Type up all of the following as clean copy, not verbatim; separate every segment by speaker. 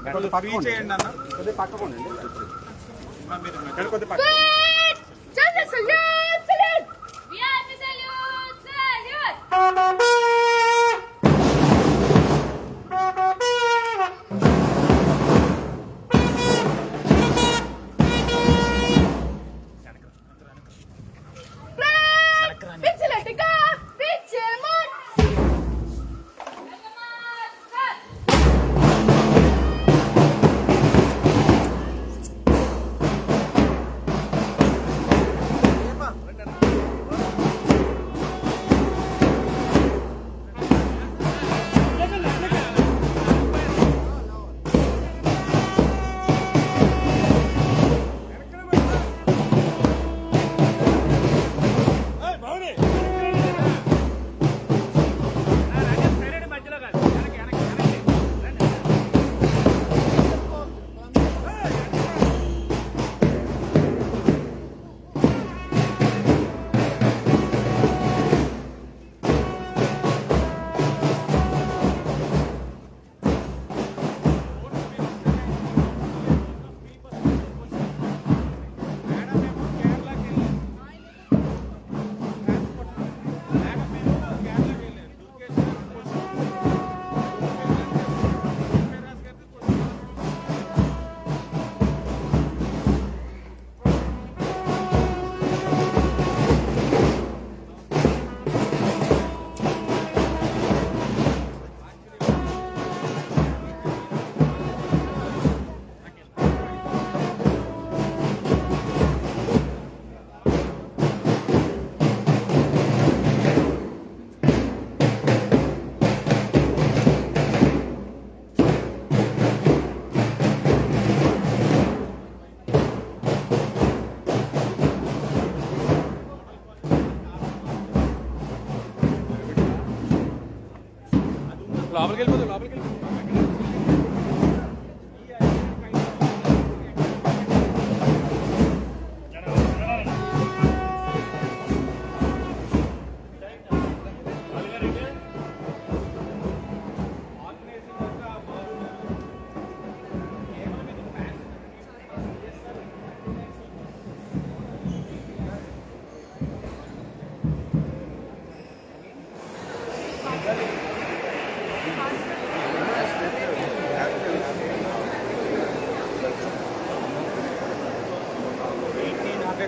Speaker 1: Free చేయండి అన్న, కొద్దిగా పక్కకోండి. మీరు కొద్దిగా పక్క లోపలికి వెళ్ళిపోతుంది. లోపలికి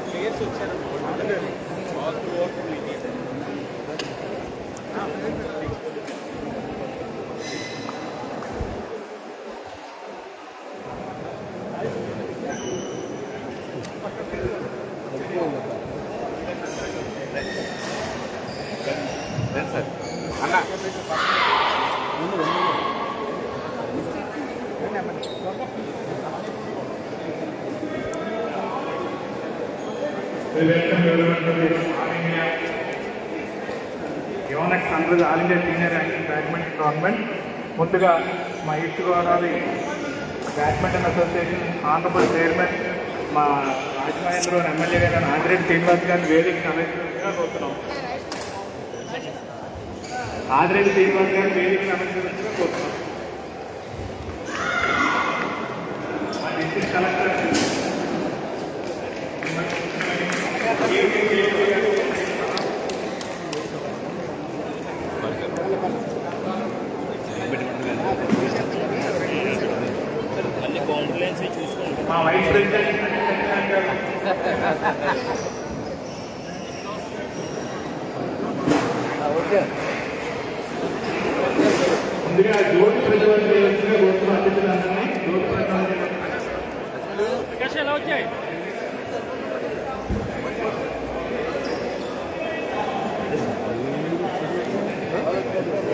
Speaker 1: ప్లేయర్స్ వచ్చారు. అన్న Yonex under all India senior ranking badminton tournament. ముందుగా మా east Godavari badminton association honourable chairman మా రాజమహేంద్రరావు ఎమ్మెల్యే గారు ఆదిరెడ్డి శ్రీనివాస్ గారిని వేదికను అలంకరించగా కోరుతున్నాం. ఆదిరెడ్డి శ్రీనివాస్ గారిని వేదికను అలంకరించగా కోరుతున్నాం. మా డిస్ట్రిక్ట్ కలెక్టర్ మా వైస్ ప్రెసిడెంట్ ముందుగా జ్యోతి ప్రజలు కోరుతున్న అతిథులందరినీ జ్యోతి ప్రజలు వచ్చాయి.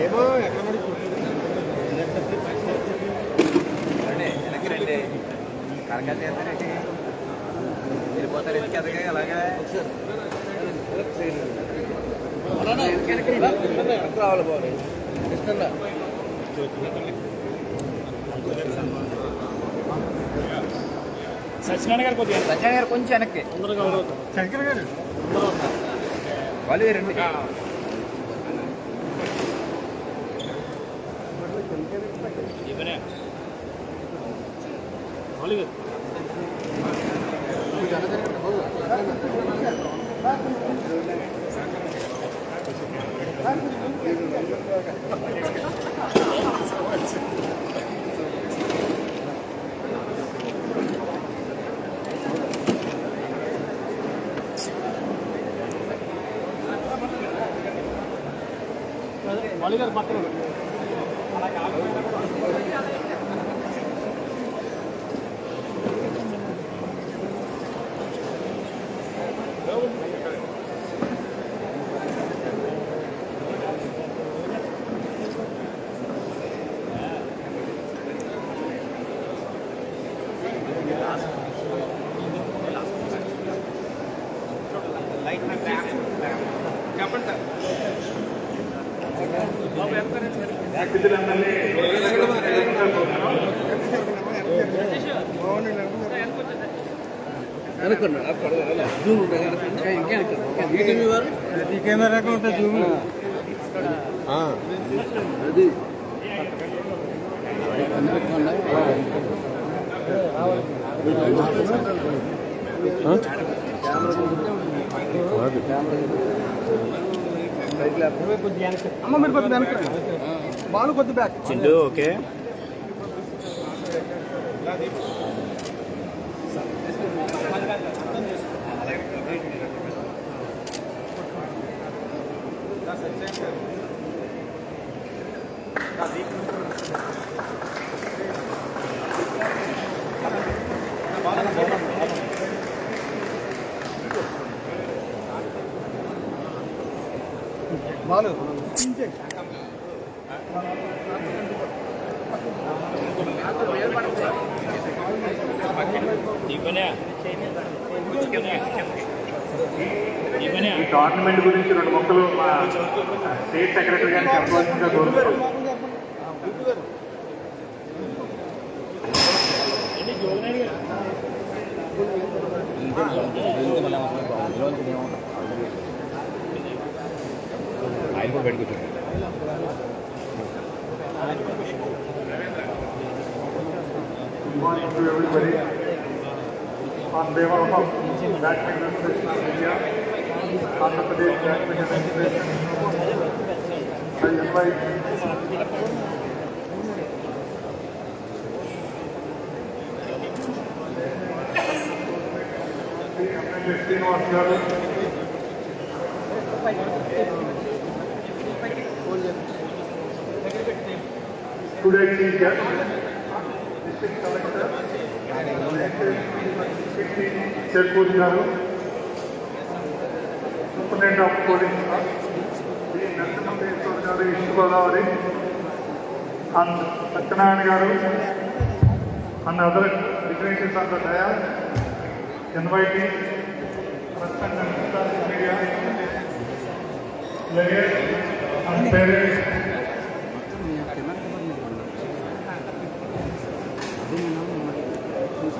Speaker 1: ఏమో ఎక్కడ కరకాలు చేస్తారండి, వెళ్ళిపోతారు ఎందుకు ఎదగా అలాగా రావాలి బాగుంది. సత్యనారాయణ గారు కొద్దిగా సత్యనారాయణ గారు కొంచెం వెనక్కి శంకర్ గారు వాళ్ళు రండి.
Speaker 2: గారు పక్కన చెప్పండి సార్ కెమెరా జూమ్ అది అమ్మ మీరు కొద్ది బ్యాక్ బాలు కొద్ది బ్యాక్
Speaker 1: చిండు ఓకే
Speaker 2: బాలు
Speaker 1: ఈ టోర్నమెంట్ గురించి రెండు మొక్కలు మా స్టేట్ సెక్రటరీ గారిని చెప్పవలసిందిగా కోరుతున్నాం.
Speaker 3: ఆయన కూడా బయటకు వచ్చాడు.
Speaker 1: Good morning to everybody. On behalf of Badminton Association of India, Andhra Pradesh Badminton Association, I invite Srinivas garu, today's chief guest, District Collector, Sherpuri garu, Superintendent of Police, D. Narasimheswar garu, East Godavari, and Satyanarayana garu, and other dignitaries on the dais, inviting President and Mr. Media, players and parents.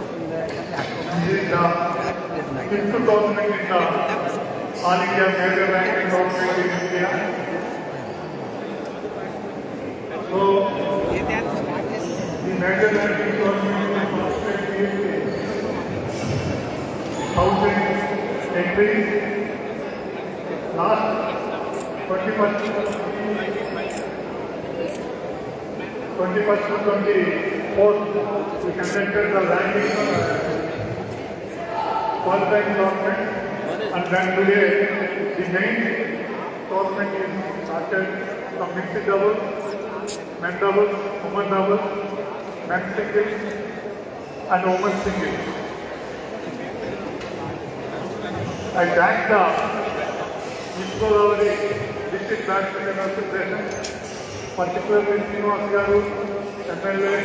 Speaker 1: This is the fifth tournament in the All India Major Ranking Tournament in India. So, the Major Ranking Tournament is constantly 1,000 entries. Last 21st to 24th, we conducted the ranking qualifying tournament, and then today the main tournament is started from mixed doubles, men doubles, women doubles, men's singles, and women's singles. I thank the East Godavari District Badminton Association, particularly Srinivas garu, MLA,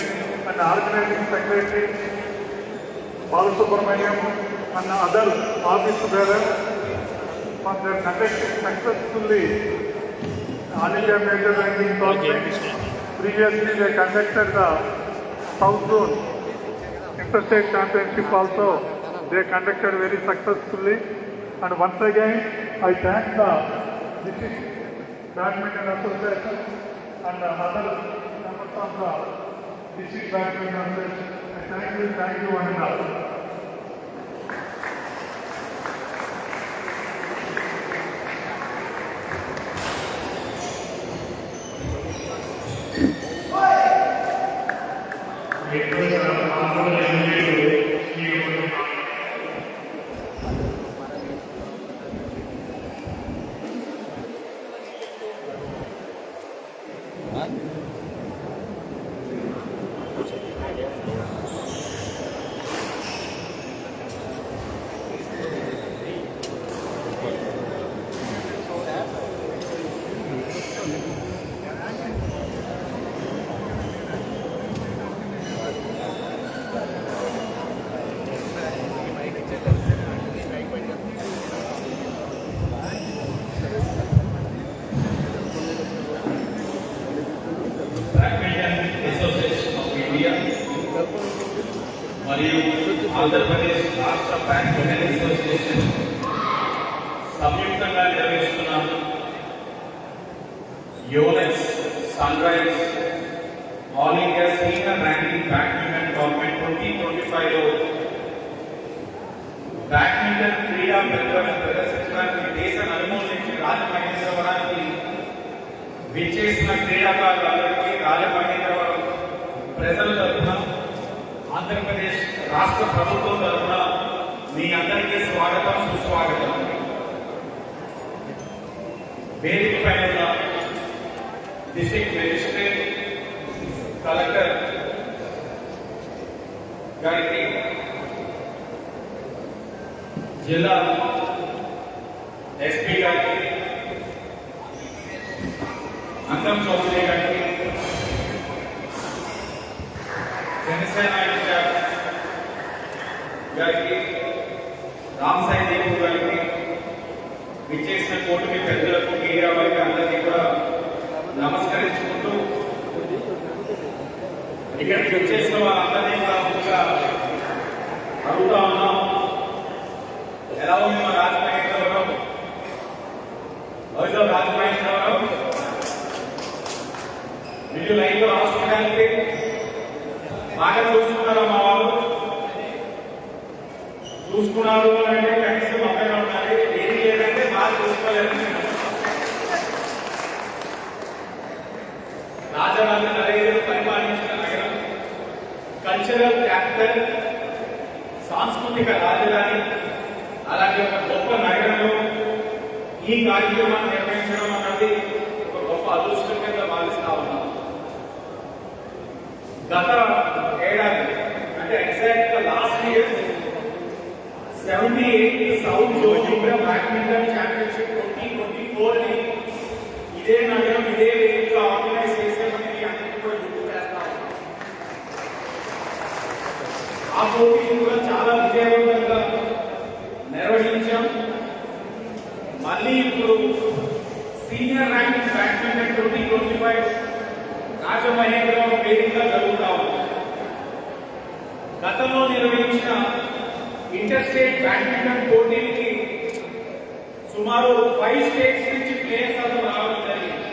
Speaker 1: and Organizing Secretary Balasubramaniam, and other office bearers for their conducting successfully All India Major Ranking Tournament. Previously they conducted the South Zone Interstate Championship also. They conducted very successfully, and once again I thank the District Badminton Association and other members of the District Badminton Association. I thank you. Thank you అన్నారు.
Speaker 4: మరియు ఆంధ్రప్రదేశ్ రాష్ట్ర badminton association సంయుక్తంగా నిర్వహిస్తున్న Yonex sunrise all India senior ranking badminton tournament 2025లో badminton క్రీడా ప్రతిభను ప్రదర్శించడానికి దేశ నలుమూల నుంచి రాజమహేంద్రవరానికి విచ్చేసిన క్రీడాకారులందరికీ రాజమహేంద్రవరం ప్రజల తరఫున ఆంధ్రప్రదేశ్ రాష్ట్ర ప్రభుత్వం తరఫున మీ అందరికీ స్వాగతం సుస్వాగతం. వేదిక పైన ఉన్న డిస్ట్రిక్ట్ మెజిస్ట్రేట్ కలెక్టర్ గారికి, జిల్లా ఎస్పీ గారికి, అంగం చౌదరి గారికి, జనసేన ఇన్ఛార్జ్ గారికి, రామసాయి దేవు గారికి, విచ్చేసిన కూటమి పెద్దలకు, మీడియా వారికి అందరికీ కూడా నమస్కరించుకుంటూ ఇక్కడికి విచ్చేసిన వాళ్ళందరినీ కూడా ముందుగా అడుగుతా ఉన్నాం, ఎలా ఉంది మా రాజమహేంద్రవరం? రాజమహేంద్రవరం వీళ్ళు లైన్లో రాసుకోవడానికి బాగా చూసుకున్నారా? మా వాళ్ళు చూసుకున్నారు అంటే కనీసం అక్కడ ఉండాలి. ఏది లేదంటే బాగా చూసుకోలేదు. రాజరాజ నరేంద్రుడు పరిపాలించిన నగరం, కల్చరల్ క్యాపిటల్, సాంస్కృతిక రాజధాని, అలాగే ఒక గొప్ప నగరంలో ఈ కార్యక్రమాన్ని నిర్వహించడం అన్నది ఒక గొప్ప అదృష్టం కింద భావిస్తా ఉన్నాం. గత ఏడాది అంటే ఎగ్జాక్ట్ గా last year 78 south zone badminton championship 2024 ని ఇదే నగరం ఇదే వేదికలో ఆర్గనైజ్ చేసేమని అందరికీ కూడా గుర్తు చేస్తా ఉన్నాం. ఆ పోటీని కూడా చాలా విజయవంతంగా నిర్వహించాం. మళ్ళీ ఇప్పుడు సీనియర్ ర్యాంకింగ్ బ్యాడ్మింటన్ 2025 రాజమహేంద్రవరం వేదికగా జరుగుతా ఉంది. గతంలో నిర్వహించిన ఇంటర్ స్టేట్ బ్యాడ్మింటన్ పోటీలకి సుమారు 5 స్టేట్స్ నుంచి ప్లేయర్స్ అందరూ రావడం జరిగింది.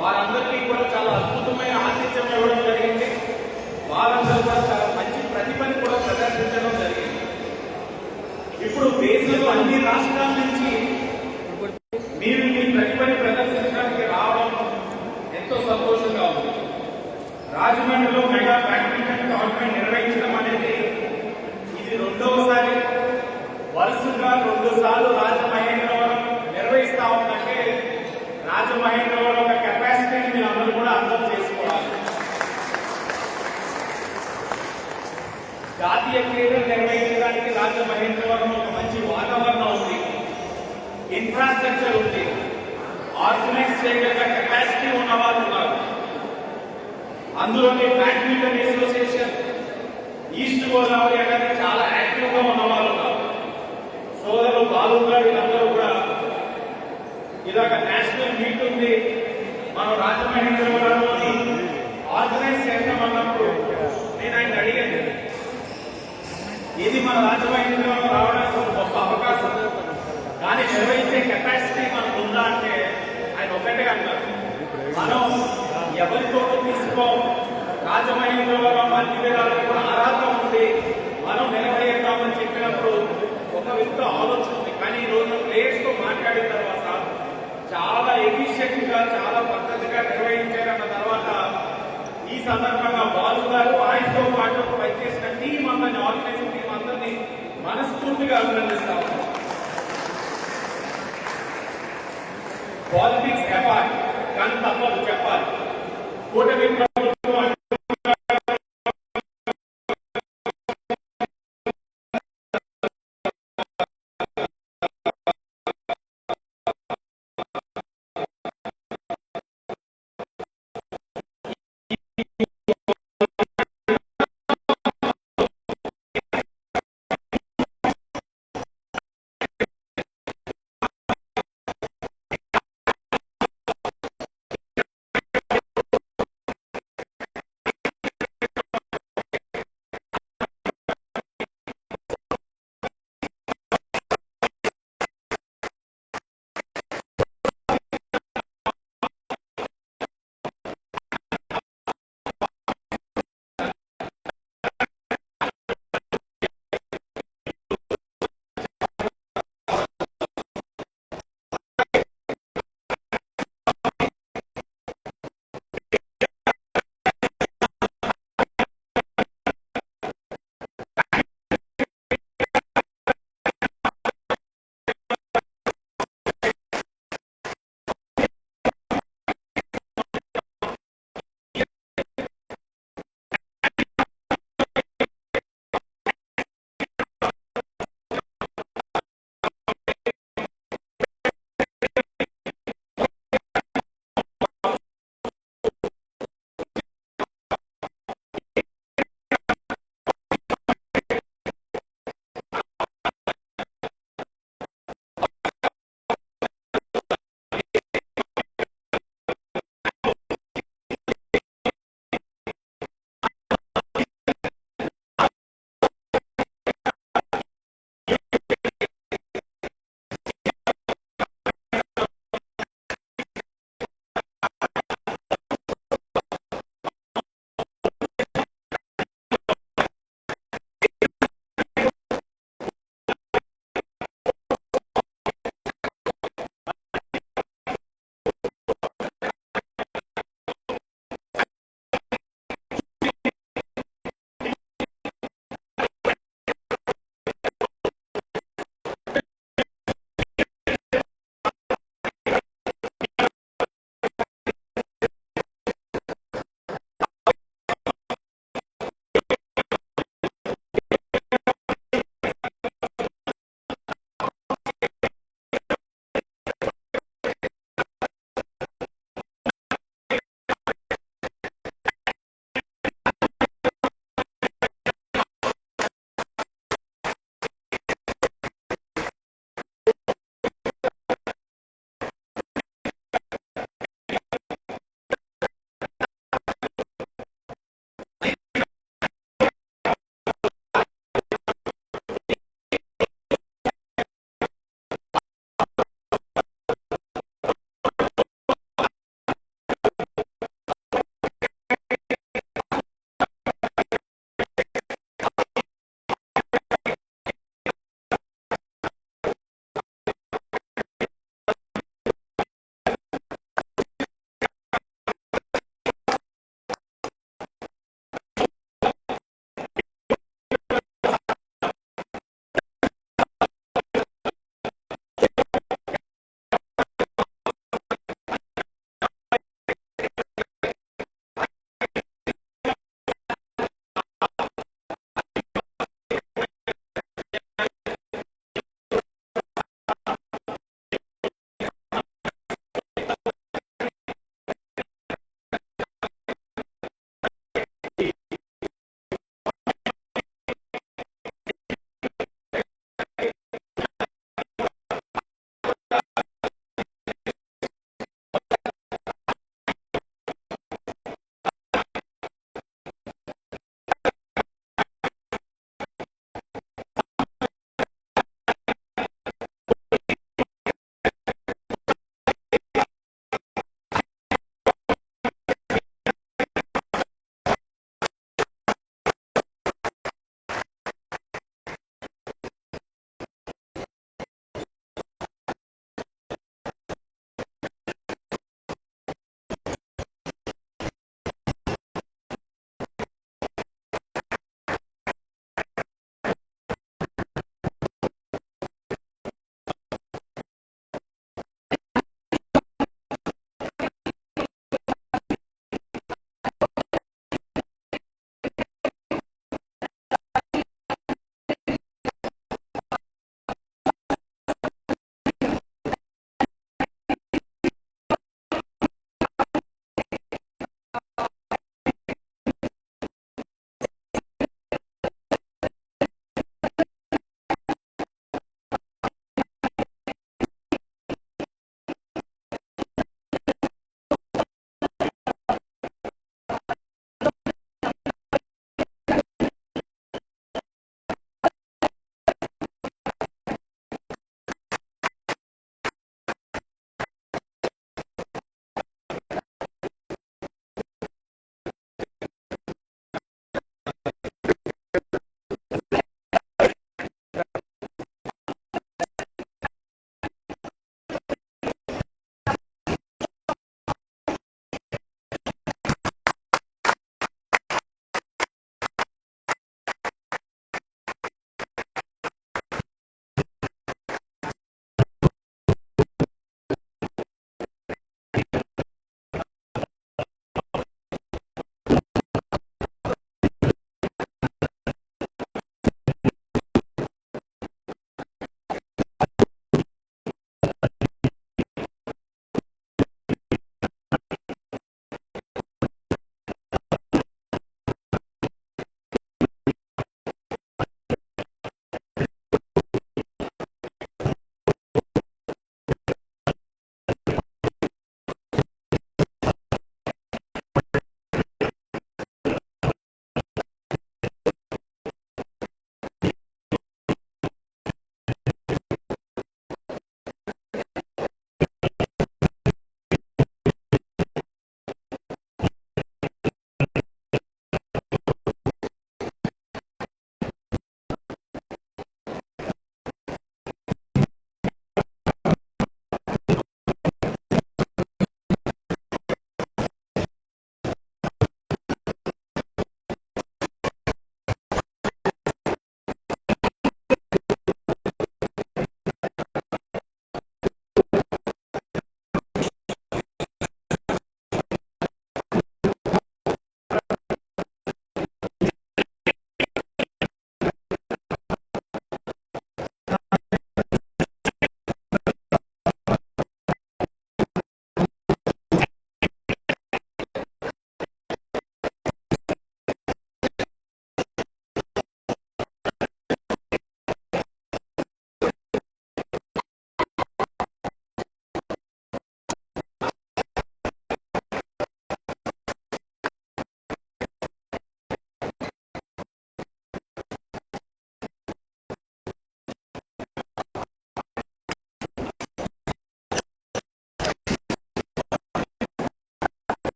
Speaker 4: వారందరికీ కూడా చాలా అద్భుతమైన ఆతిథ్యం ఇవ్వడం జరిగింది. వారందరూ కూడా చాలా మంచి ప్రతిభని కూడా ప్రదర్శించడం జరిగింది. ఇప్పుడు దేశంలో అన్ని రాష్ట్రాల నుంచి మీరు మీ ప్రతిభని ప్రదర్శించడానికి రావడం ఎంతో సంతోషంగా ఉంది. రాజమండ్రిలో మెగా బ్యాడ్మింటన్ టోర్నమెంట్ నిర్వహించడం అనేది ఇది రెండవసారి. వరుసగా 2 సార్లు రాజమహేంద్రవరం నిర్వహిస్తా ఉందంటే రాజమహేంద్రవరం ఒక కెపాసిటీని మీరు అందరూ కూడా అర్థం చేసుకోవాలి. జాతీయ క్రీడలు నిర్వహించడానికి రాజమహేంద్రవరం ఒక మంచి వాతావరణం ఉంది, ఇన్ఫ్రాస్ట్రక్చర్ ఉంది, ఆర్గనైజ్ చేయగల కెపాసిటీ ఉన్న వాళ్ళు ఉన్నారు. అందులోని బ్యాడ్మింటన్ అసోసియేషన్ ఈస్ట్ గోదావరి అనేది చాలా యాక్టివ్ గా ఉన్న వాళ్ళు ఉన్నారు. సోదరులు బాలుగా వీళ్ళందరూ కూడా ఇలాగ నేషనల్ మీట్ ఉంది, మనం రాజమహేంద్రవరంలోని ఆర్గనైజ్ చేద్దాం అన్నప్పుడు నేను ఆయన అడిగాను, ఇది మన రాజమహేంద్రవరం రావడానికి ఒక గొప్ప అవకాశం, కానీ నిర్వహించే కెపాసిటీ మనకు ఉందా అంటే ఆయన ఒకటే అన్నారు, మనం ఎవరితో తీసుకో రాజమహేంద్రవరం అన్ని విధాలకు కూడా అర్హత ఉన్నప్పుడు ఒక విధంగా ఆలోచన ఉంది, కానీ ఈ రోజు ప్లేయర్స్ తో మాట్లాడిన తర్వాత చాలా ఎఫిషియెంట్ గా చాలా పద్ధతిగా నిర్వహించారన్న తర్వాత ఈ సందర్భంగా బాలు గారు ఆయనతో పాటు పనిచేసిన టీం అందరినీ, ఆర్గనైజింగ్ టీం అందరినీ మనస్ఫూర్తిగా అభినందిస్తా ఉన్నాం. పాలిటిక్స్ అపార్ట్, కానీ తప్పదు చెప్పాలి. కూటమి